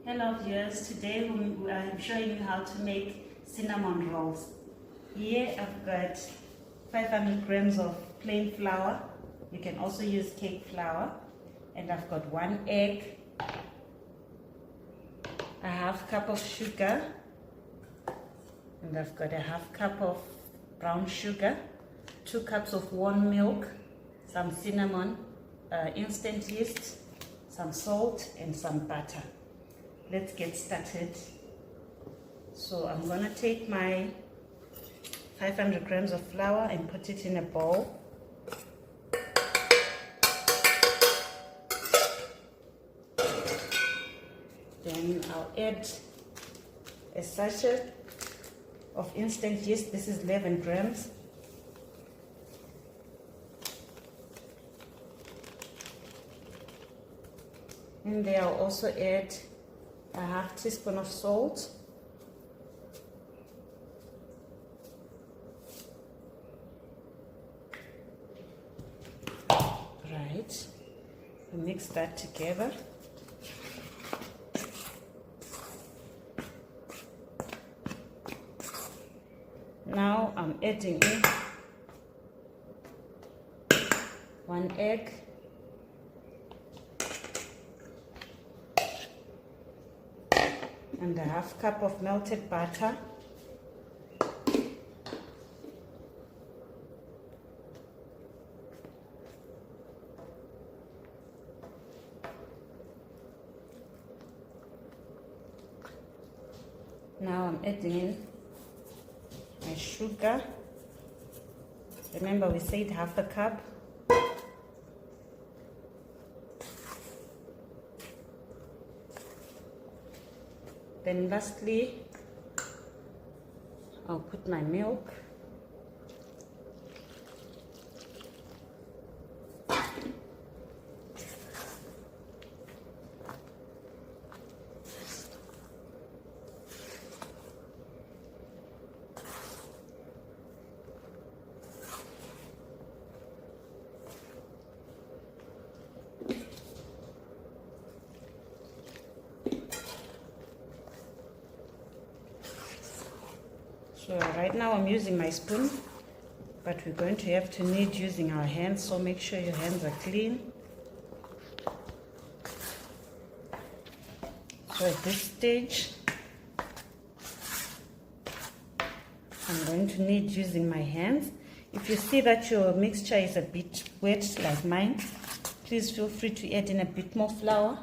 Hello viewers, today I'm showing you how to make cinnamon rolls. Here I've got 500 grams of plain flour. You can also use cake flour. And I've got 1 egg, a half cup of sugar, and I've got a half cup of brown sugar, 2 cups of warm milk, some cinnamon, instant yeast, some salt, and some butter. Let's get started. So I'm going to take my 500 grams of flour and put it in a bowl. Then I'll add a sachet of instant yeast. This is 11 grams. And there I'll also add a half teaspoon of salt, right, mix that together. Now I'm adding in 1 egg, and a half cup of melted butter, now I'm adding in my sugar. Remember we said half a cup. Then lastly, I'll put my milk. So right now I'm using my spoon, but we're going to have to knead using our hands, so make sure your hands are clean. So at this stage, I'm going to knead using my hands. If you see that your mixture is a bit wet like mine, please feel free to add in a bit more flour,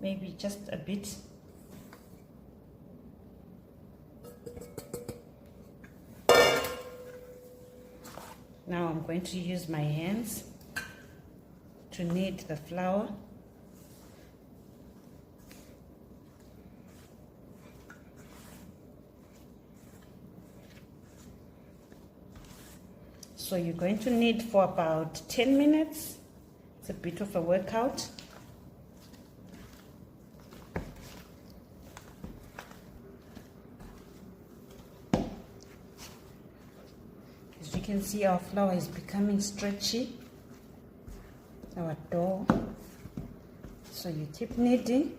maybe just a bit. Now I'm going to use my hands to knead the flour. So you're going to knead for about 10 minutes. It's a bit of a workout. As you can see, our flour is becoming stretchy, our dough. So you keep kneading.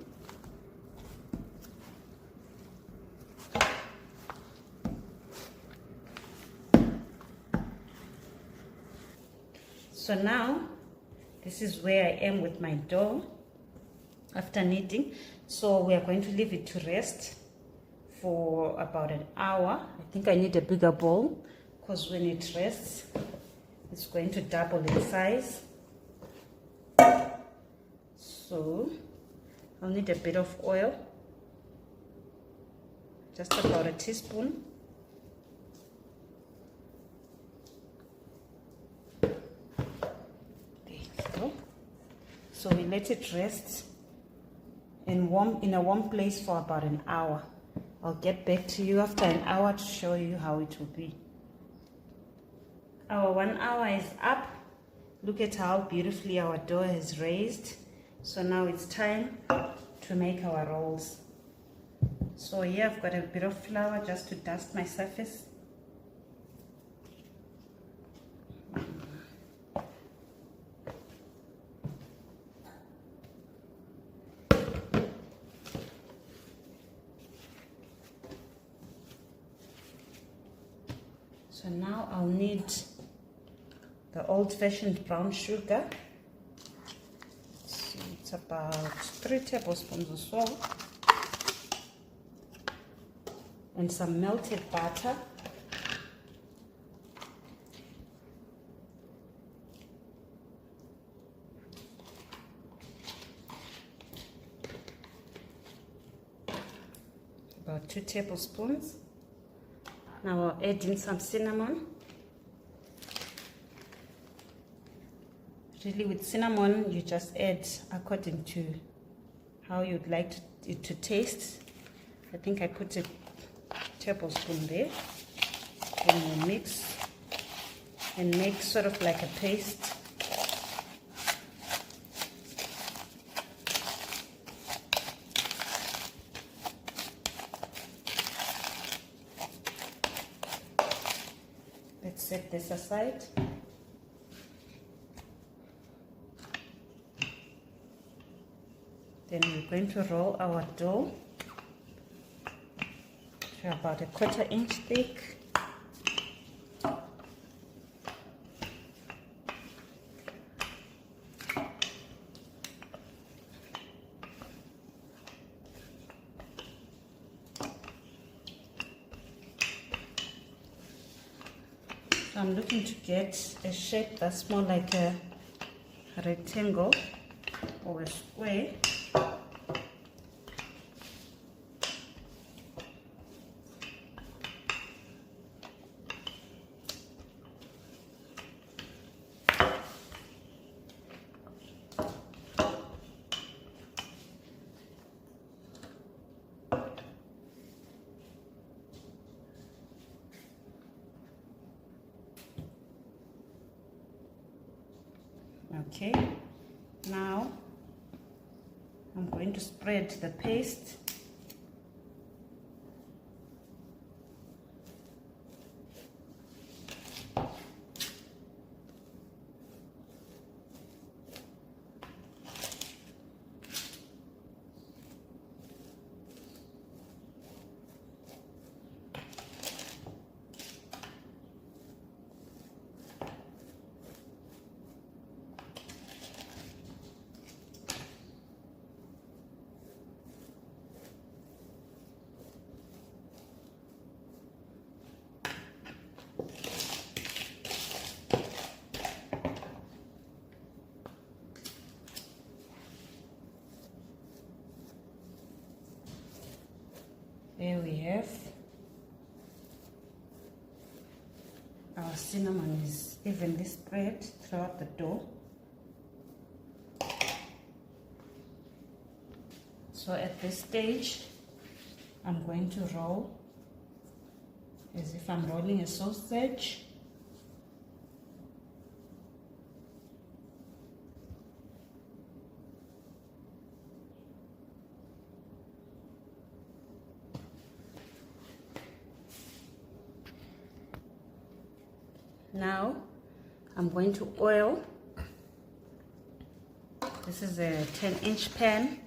So now, this is where I am with my dough after kneading. So we are going to leave it to rest for about an hour. I think I need a bigger bowl, because when it rests, it's going to double in size. So I'll need a bit of oil, just about a teaspoon. There you go. So we let it rest in a warm place for about an hour. I'll get back to you after an hour to show you how it will be. Our 1 hour is up. Look at how beautifully our dough has raised. So now it's time to make our rolls. So here I've got a bit of flour just to dust my surface. So now I'll need the old-fashioned brown sugar. Let's see, it's about 3 tablespoons or so. And some melted butter. About 2 tablespoons. Now I'll add in some cinnamon. Really, with cinnamon, you just add according to how you'd like it to taste. I think I put a tablespoon there. Then you mix and make sort of like a paste. Let's set this aside. Then we're going to roll our dough to about a 1/4 inch thick. So I'm looking to get a shape that's more like a rectangle or a square. Okay, now I'm going to spread the paste. There we have our cinnamon is evenly spread throughout the dough. So at this stage, I'm going to roll as if I'm rolling a sausage. Now I'm going to oil. This is a 10-inch pan.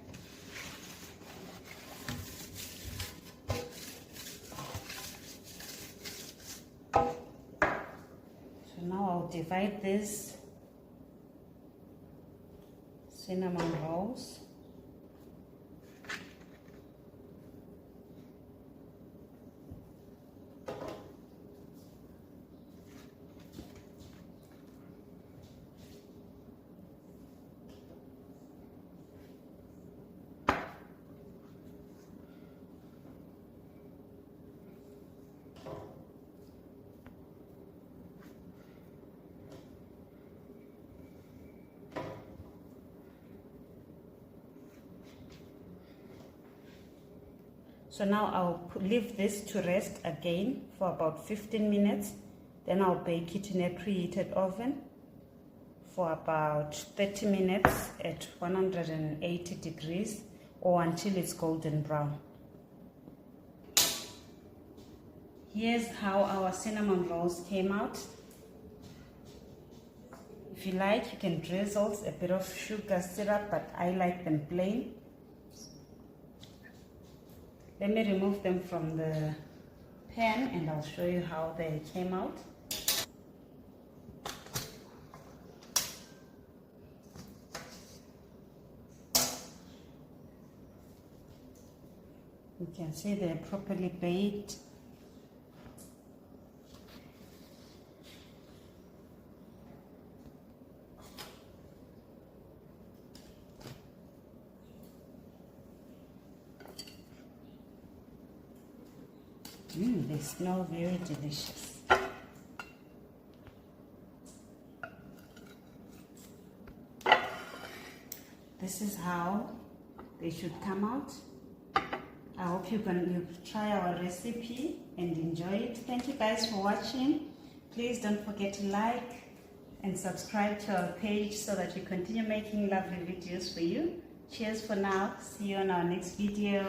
So now I'll divide these cinnamon rolls. So now I'll leave this to rest again for about 15 minutes. Then I'll bake it in a preheated oven for about 30 minutes at 180 degrees or until it's golden brown. Here's how our cinnamon rolls came out. If you like, you can drizzle a bit of sugar syrup, but I like them plain. Let me remove them from the pan and I'll show you how they came out. You can see they're properly baked. They smell very delicious. This is how they should come out. I hope you try our recipe and enjoy it. Thank you guys for watching. Please don't forget to like and subscribe to our page so that we continue making lovely videos for you. Cheers for now. See you on our next video.